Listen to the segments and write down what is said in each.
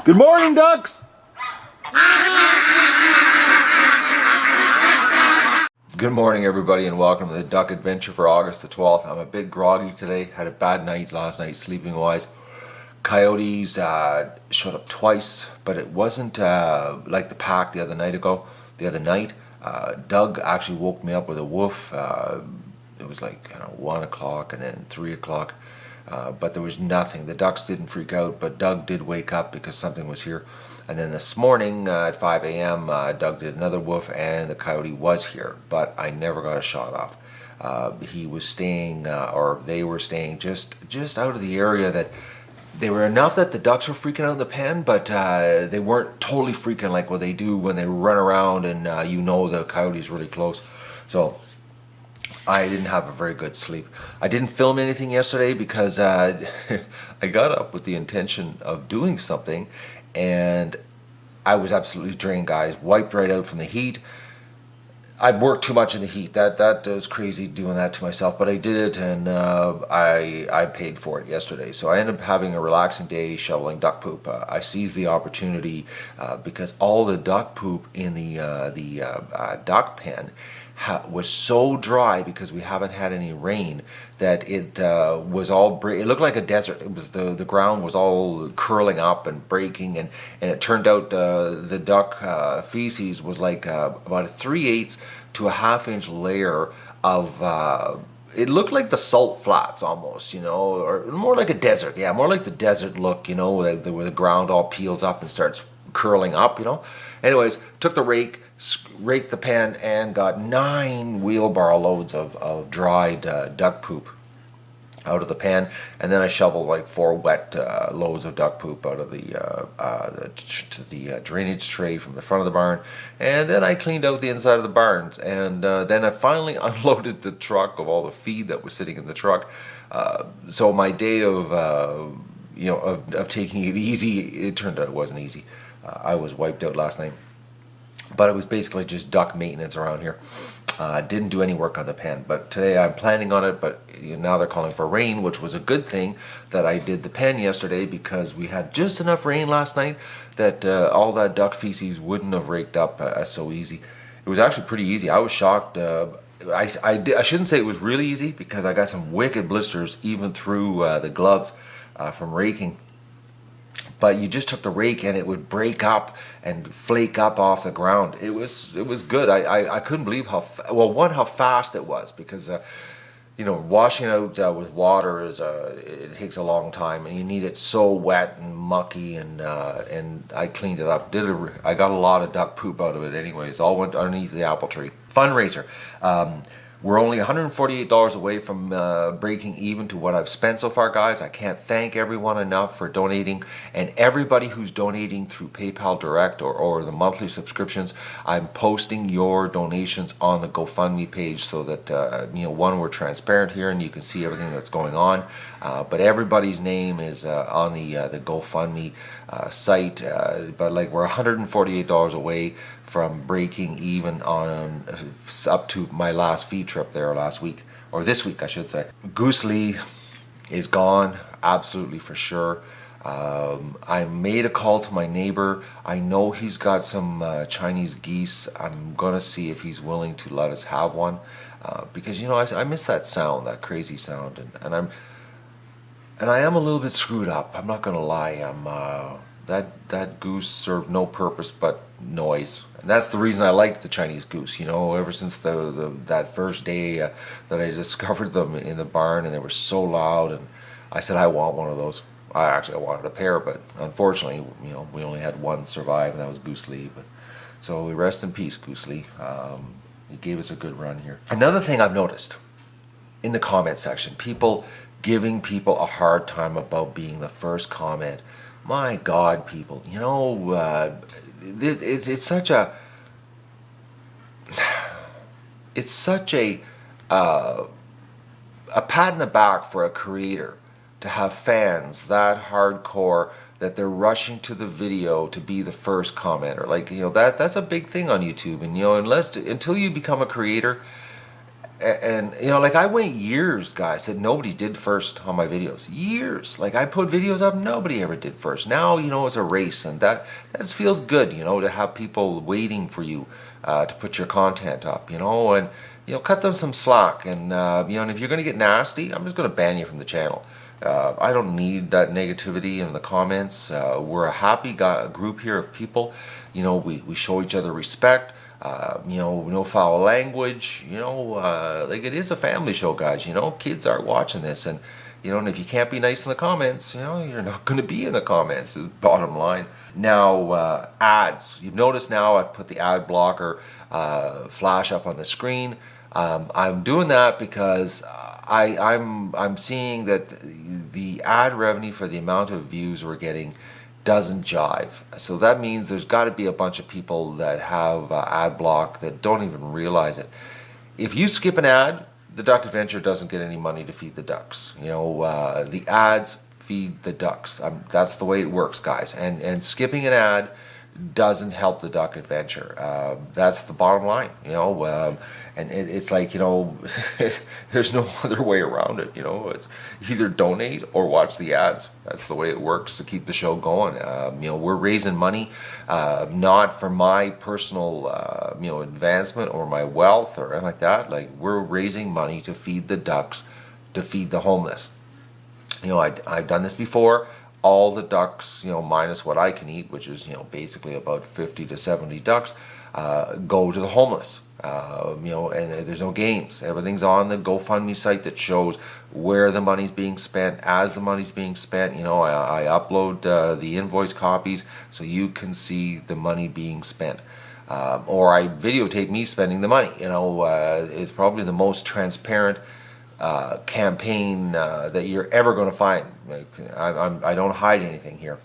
Good morning, ducks! Good morning, everybody, and welcome to the Duck Adventure for August the 12th. I'm a bit groggy today. Had a bad night last night, sleeping-wise. Coyotes showed up twice, but it wasn't like the pack the other night. Doug actually woke me up with a woof. It was like 1 o'clock and then 3 o'clock. But there was nothing. The ducks didn't freak out, but Doug did wake up because something was here. And then this morning at 5 a.m., Doug did another woof and the coyote was here, but I never got a shot off. He was staying, or they were staying just out of the area that they were enough that the ducks were freaking out in the pen, but they weren't totally freaking like what they do when they run around and the coyote's really close. So I didn't have a very good sleep. I didn't film anything yesterday because I got up with the intention of doing something, and I was absolutely drained, guys. Wiped right out from the heat. I worked too much in the heat. That was crazy doing that to myself, but I did it, and I paid for it yesterday. So I ended up having a relaxing day shoveling duck poop. I seized the opportunity because all the duck poop in the duck pen was so dry because we haven't had any rain that it was all it looked like a desert. It was the ground was all curling up and breaking, and it turned out the duck feces was like about a 3/8 to a half-inch layer of it looked like the salt flats almost, or more like a desert. Yeah, more like the desert look, where the ground all peels up and starts curling up, Anyways, took the raked the pen and got 9 wheelbarrow loads of dried duck poop out of the pen, and then I shoveled like 4 wet loads of duck poop out of the drainage tray from the front of the barn, and then I cleaned out the inside of the barns, and then I finally unloaded the truck of all the feed that was sitting in the truck. So my day of taking it easy, it turned out it wasn't easy. I was wiped out last night, but it was basically just duck maintenance around here. Didn't do any work on the pen, but today I'm planning on it. But now they're calling for rain, which was a good thing that I did the pen yesterday, because we had just enough rain last night that all that duck feces wouldn't have raked up so easy. It was actually pretty easy. I was shocked. I shouldn't say it was really easy, because I got some wicked blisters even through the gloves from raking. But you just took the rake and it would break up and flake up off the ground. It was good. I couldn't believe how fast it was, because washing out with water it takes a long time, and you need it so wet and mucky, and I cleaned it up. I got a lot of duck poop out of it anyways. All went underneath the apple tree. Fundraiser. We're only $148 away from breaking even to what I've spent so far, guys. I can't thank everyone enough for donating, and everybody who's donating through PayPal Direct or the monthly subscriptions. I'm posting your donations on the GoFundMe page so that we're transparent here and you can see everything that's going on. But everybody's name is on the GoFundMe site. But we're $148 away from breaking even on up to my last feed trip there last week, or this week I should say. Goose is gone, absolutely for sure. I made a call to my neighbor. I know he's got some Chinese geese. I'm gonna see if he's willing to let us have one, because I miss that sound, that crazy sound, and I am a little bit screwed up. I'm not gonna lie. That goose served no purpose but noise, and that's the reason I liked the Chinese goose. Ever since that first day that I discovered them in the barn, and they were so loud, and I said I want one of those. I wanted a pair, but unfortunately, we only had one survive, and that was Goose Lee. But so we rest in peace, Goose Lee. He gave us a good run here. Another thing I've noticed in the comment section, people giving people a hard time about being the first comment. My God, people, it's such a pat in the back for a creator to have fans that hardcore that they're rushing to the video to be the first commenter. That's a big thing on YouTube, and until you become a creator, And you know, like I went years, guys, that nobody did first on my videos. Years. Like I put videos up, nobody ever did first. Now, you know, it's a race, and that feels good, you know, to have people waiting for you to put your content up, you know, and you know, cut them some slack. And you know, and if you're gonna get nasty, I'm just gonna ban you from the channel. I don't need that negativity in the comments. We're a happy group here of people. You know, we show each other respect. You know, no foul language, you know, like it is a family show, guys, you know, kids are watching this, and, you know, and if you can't be nice in the comments, you know, you're not going to be in the comments, is the bottom line. Now, ads, you've noticed now I've put the ad blocker flash up on the screen. I'm doing that because I'm seeing that the ad revenue for the amount of views we're getting doesn't jive. So that means there's got to be a bunch of people that have ad block that don't even realize it. If you skip an ad, the duck adventure doesn't get any money to feed the ducks. You know, the ads feed the ducks. That's the way it works, guys. And skipping an ad doesn't help the duck adventure. That's the bottom line, you know. And it's like, you know, there's no other way around it, you know. It's either donate or watch the ads. That's the way it works to keep the show going. You know, we're raising money not for my personal you know, advancement or my wealth or anything like that. Like, we're raising money to feed the ducks, to feed the homeless. You know, I've done this before. All the ducks, you know, minus what I can eat, which is, you know, basically about 50 to 70 ducks, go to the homeless. You know, and there's no games. Everything's on the GoFundMe site that shows where the money's being spent. As the money's being spent, you know, I upload the invoice copies so you can see the money being spent. Or I videotape me spending the money. You know, it's probably the most transparent campaign that you're ever going to find. Like, I don't hide anything here.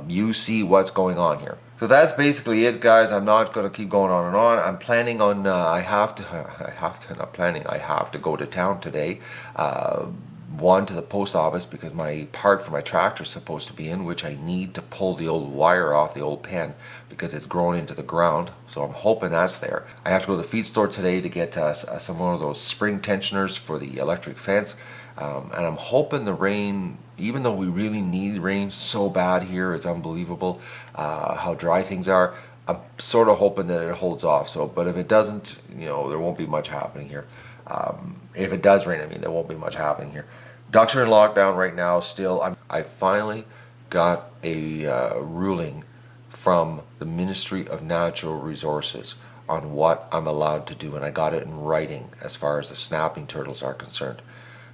You see what's going on here. So that's basically it, guys. I'm not going to keep going on and on. I'm planning on, I have to go to town today. One, to the post office, because my part for my tractor is supposed to be in, which I need to pull the old wire off the old pen because it's grown into the ground. So I'm hoping that's there. I have to go to the feed store today to get some more of those spring tensioners for the electric fence. And I'm hoping the rain, even though we really need rain so bad here, it's unbelievable how dry things are. I'm sort of hoping that it holds off. So, but if it doesn't, you know, there won't be much happening here. If it does rain, I mean, there won't be much happening here. Ducks are in lockdown right now still. I finally got a ruling from the Ministry of Natural Resources on what I'm allowed to do, and I got it in writing as far as the snapping turtles are concerned.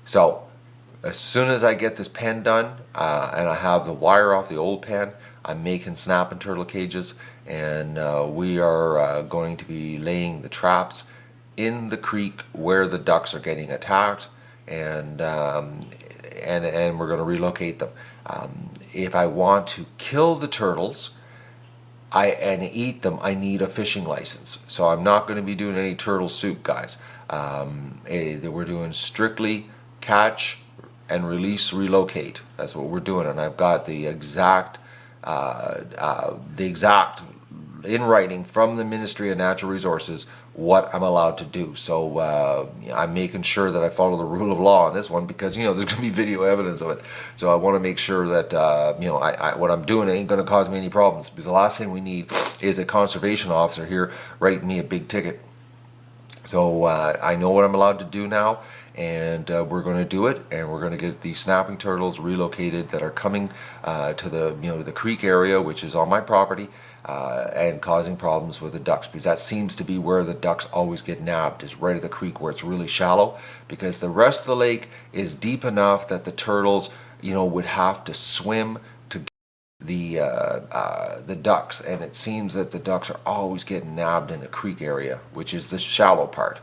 So as soon as I get this pen done and I have the wire off the old pen, I'm making snapping turtle cages, and we are going to be laying the traps in the creek where the ducks are getting attacked, and we're going to relocate them. If I want to kill the turtles and eat them, I need a fishing license. So I'm not going to be doing any turtle soup, guys. We're doing strictly catch and release, relocate. That's what we're doing, and I've got the exact in writing from the Ministry of Natural Resources what I'm allowed to do. So I'm making sure that I follow the rule of law on this one, because, you know, there's going to be video evidence of it. So I want to make sure that you know, what I'm doing ain't going to cause me any problems, because the last thing we need is a conservation officer here writing me a big ticket. So I know what I'm allowed to do now, and we're going to do it, and we're going to get these snapping turtles relocated that are coming to the, you know, the creek area, which is on my property, and causing problems with the ducks, because that seems to be where the ducks always get nabbed, is right at the creek where it's really shallow, because the rest of the lake is deep enough that the turtles, you know, would have to swim to the ducks, and it seems that the ducks are always getting nabbed in the creek area, which is the shallow part.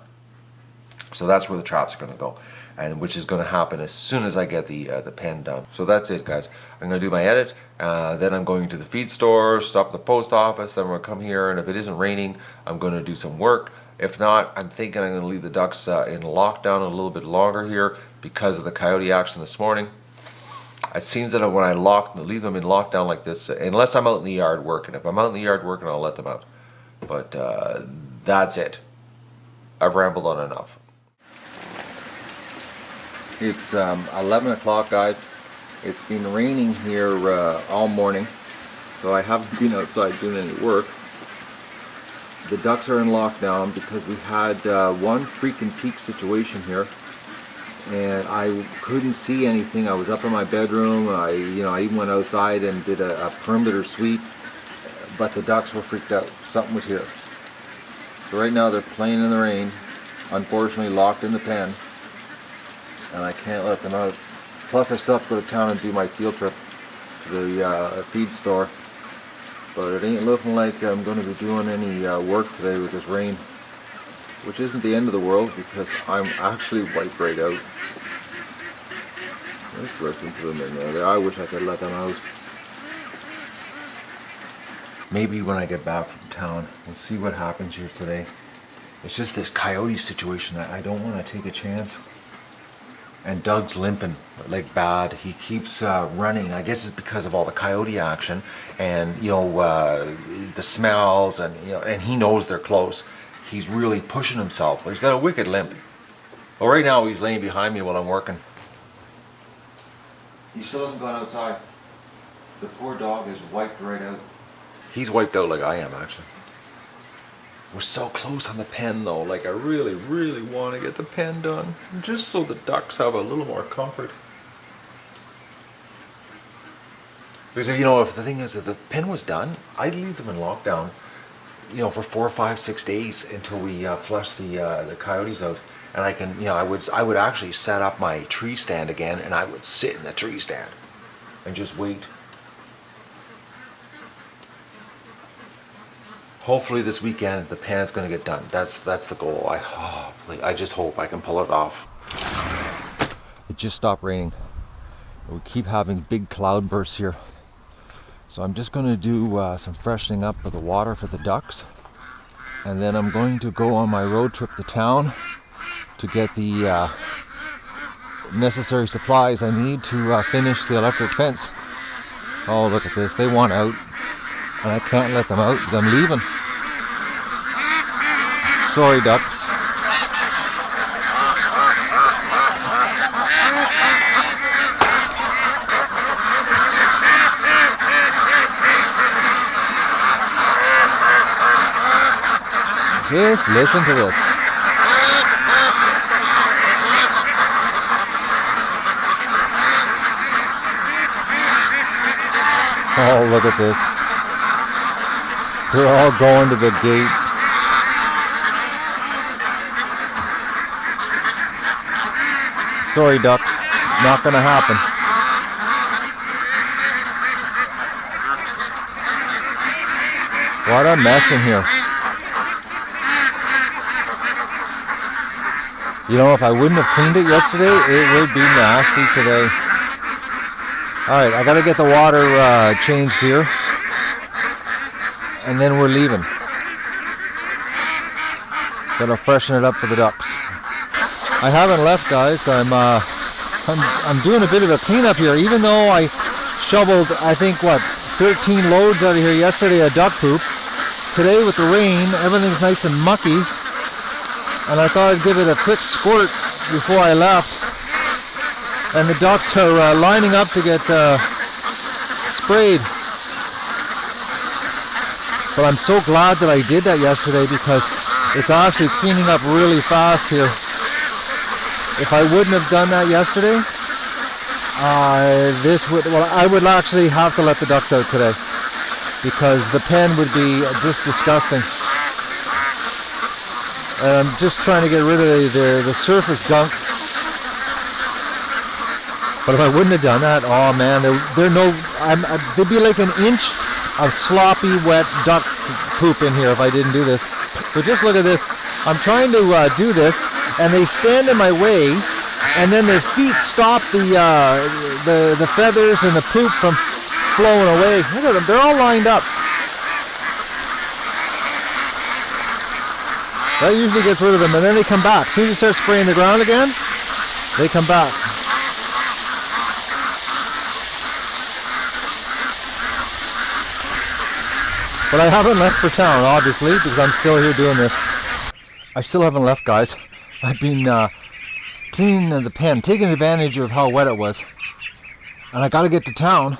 So that's where the traps are going to go, and which is going to happen as soon as I get the pen done. So that's it, guys. I'm going to do my edit, then I'm going to the feed store, stop at the post office, then we're going to come here, and if it isn't raining, I'm going to do some work. If not, I'm thinking I'm going to leave the ducks in lockdown a little bit longer here because of the coyote action this morning. It seems that when I leave them in lockdown like this, unless I'm out in the yard working. If I'm out in the yard working, I'll let them out. But that's it. I've rambled on enough. It's 11 o'clock, guys. It's been raining here all morning, so I haven't been outside doing any work. The ducks are in lockdown because we had one freaking peak situation here, and I couldn't see anything. I was up in my bedroom. I even went outside and did a perimeter sweep, but the ducks were freaked out. Something was here. So right now they're playing in the rain, unfortunately locked in the pen, and I can't let them out. Plus I still have to go to town and do my field trip to the feed store, but it ain't looking like I'm going to be doing any work today with this rain, which isn't the end of the world because I'm actually wiped right out. Let's listen to them in there. I wish I could let them out. Maybe when I get back from town, we'll see what happens here today. It's just this coyote situation that I don't want to take a chance. And Doug's limping like bad. He keeps running. I guess it's because of all the coyote action and the smells and he knows they're close. He's really pushing himself. He's got a wicked limp. Well, right now he's laying behind me while I'm working. He still hasn't gone outside. The poor dog is wiped right out. He's wiped out like I am, actually. We're so close on the pen though. Like I really, really want to get the pen done, just so the ducks have a little more comfort. Because if the thing is, if the pen was done, I'd leave them in lockdown, for 4, 5, 6 days until we flush the coyotes out. And I can, I would actually set up my tree stand again, and I would sit in the tree stand and just wait. Hopefully this weekend the pen is going to get done. That's the goal. I just hope I can pull it off. It just stopped raining. We keep having big cloud bursts here. So I'm just going to do some freshening up of the water for the ducks. And then I'm going to go on my road trip to town to get the necessary supplies I need to finish the electric fence. Oh, look at this. They want out. And I can't let them out because I'm leaving. Sorry, ducks. Just listen to this. Oh, look at this. They're all going to the gate. Sorry, ducks. Not gonna happen. What a mess in here. If I wouldn't have cleaned it yesterday, it would be nasty today. Alright, I gotta get the water changed here. And then we're leaving. Gotta freshen it up for the ducks. I haven't left, guys. I'm doing a bit of a cleanup here. Even though I shoveled, I think 13 loads out of here yesterday of duck poop. Today with the rain, everything's nice and mucky, and I thought I'd give it a quick squirt before I left. And the ducks are lining up to get sprayed. But I'm so glad that I did that yesterday because it's actually cleaning up really fast here. If I wouldn't have done that yesterday, I would actually have to let the ducks out today because the pen would be just disgusting. And I'm just trying to get rid of the surface gunk. But if I wouldn't have done that, oh man, there'd be like an inch of sloppy, wet duck poop in here if I didn't do this. But just look at this. I'm trying to do this, and they stand in my way, and then their feet stop the feathers and the poop from flowing away. Look at them. They're all lined up. That usually gets rid of them, and then they come back. As soon as you start spraying the ground again, they come back. But I haven't left for town, obviously, because I'm still here doing this. I still haven't left, guys. I've been cleaning the pen, taking advantage of how wet it was. And I got to get to town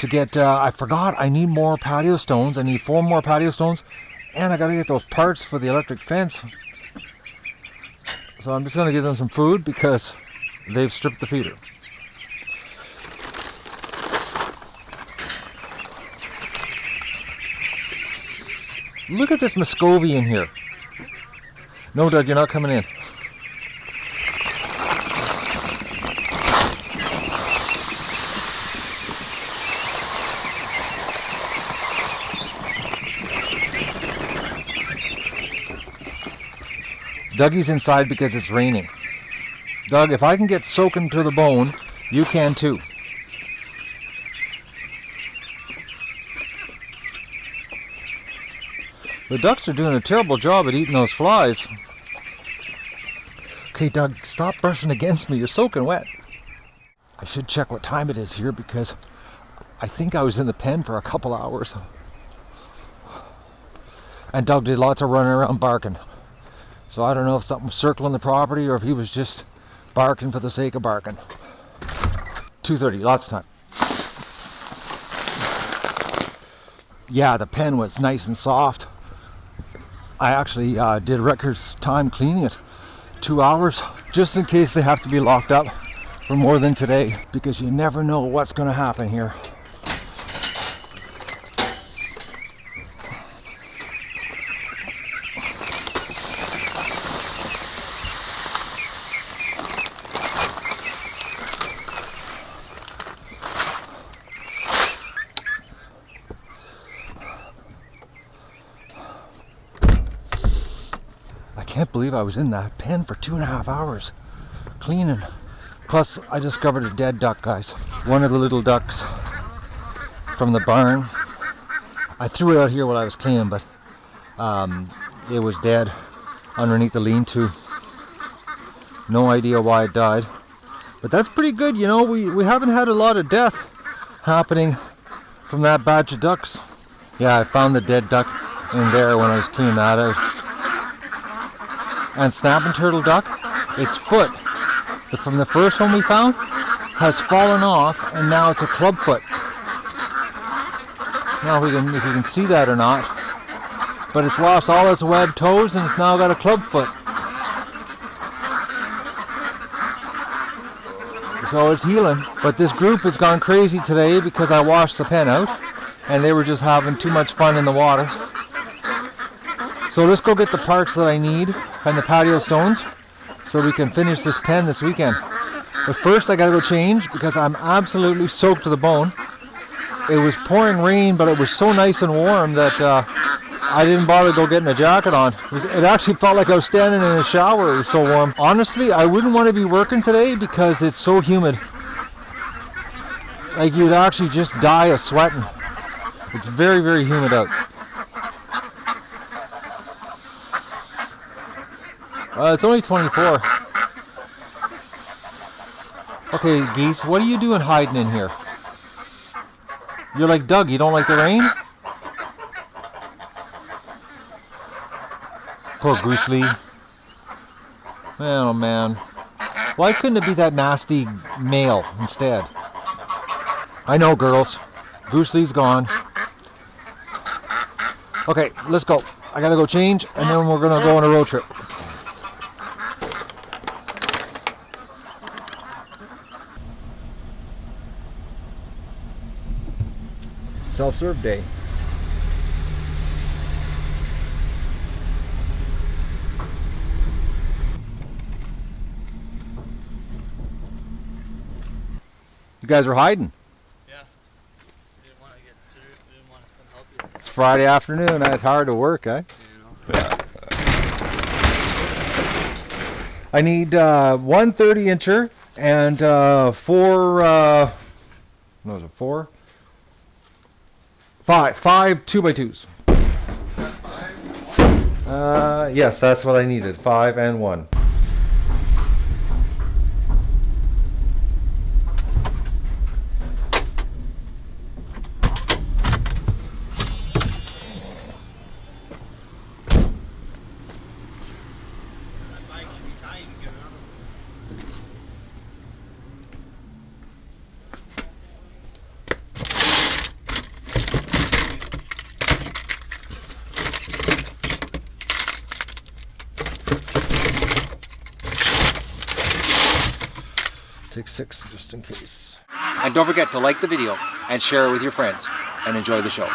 to get, I forgot, I need more patio stones. I need 4 more patio stones. And I got to get those parts for the electric fence. So I'm just going to give them some food because they've stripped the feeder. Look at this Muscovy in here. No, Doug, you're not coming in. Dougie's inside because it's raining. Doug, if I can get soaking to the bone, you can too. The ducks are doing a terrible job at eating those flies. Okay, Doug, stop brushing against me. You're soaking wet. I should check what time it is here because I think I was in the pen for a couple hours. And Doug did lots of running around barking. So I don't know if something was circling the property or if he was just barking for the sake of barking. 2:30, lots of time. Yeah, the pen was nice and soft. I actually did record time cleaning it. 2 hours, just in case they have to be locked up for more than today, because you never know what's going to happen here. I can't believe I was in that pen for 2.5 hours cleaning. Plus, I discovered a dead duck, guys. One of the little ducks from the barn. I threw it out here while I was cleaning, but it was dead underneath the lean-to. No idea why it died. But that's pretty good, you know. We haven't had a lot of death happening from that batch of ducks. Yeah, I found the dead duck in there when I was cleaning that out. And snapping turtle duck, its foot from the first one we found has fallen off, and now it's a club foot. Now if you can see that or not, but it's lost all its webbed toes and it's now got a club foot. So it's healing. But this group has gone crazy today because I washed the pen out and they were just having too much fun in the water. So let's go get the parts that I need and the patio stones so we can finish this pen this weekend. But first I gotta go change because I'm absolutely soaked to the bone. It was pouring rain, but it was so nice and warm that I didn't bother to go getting a jacket on. It actually felt like I was standing in a shower. It was so warm. Honestly, I wouldn't want to be working today because it's so humid. Like you'd actually just die of sweating. It's very, very humid out. It's only 24. Okay, Geese, what are you doing hiding in here? You're like Doug, you don't like the rain? Poor Goose Lee. Oh man. Why couldn't it be that nasty male instead? I know, girls. Goose Lee's gone. Okay, let's go. I gotta go change and then we're gonna go on a road trip. Self-serve day. You guys are hiding. Yeah. We didn't want to get serious. We didn't want to come help you. It's Friday afternoon. It's hard to work, eh? You know. I need 1 30-incher and 4. What was it? 4? 5 2x2s. Yes, that's what I needed. 5 and 1. Take 6 just in case. And don't forget to like the video and share it with your friends, and enjoy the show.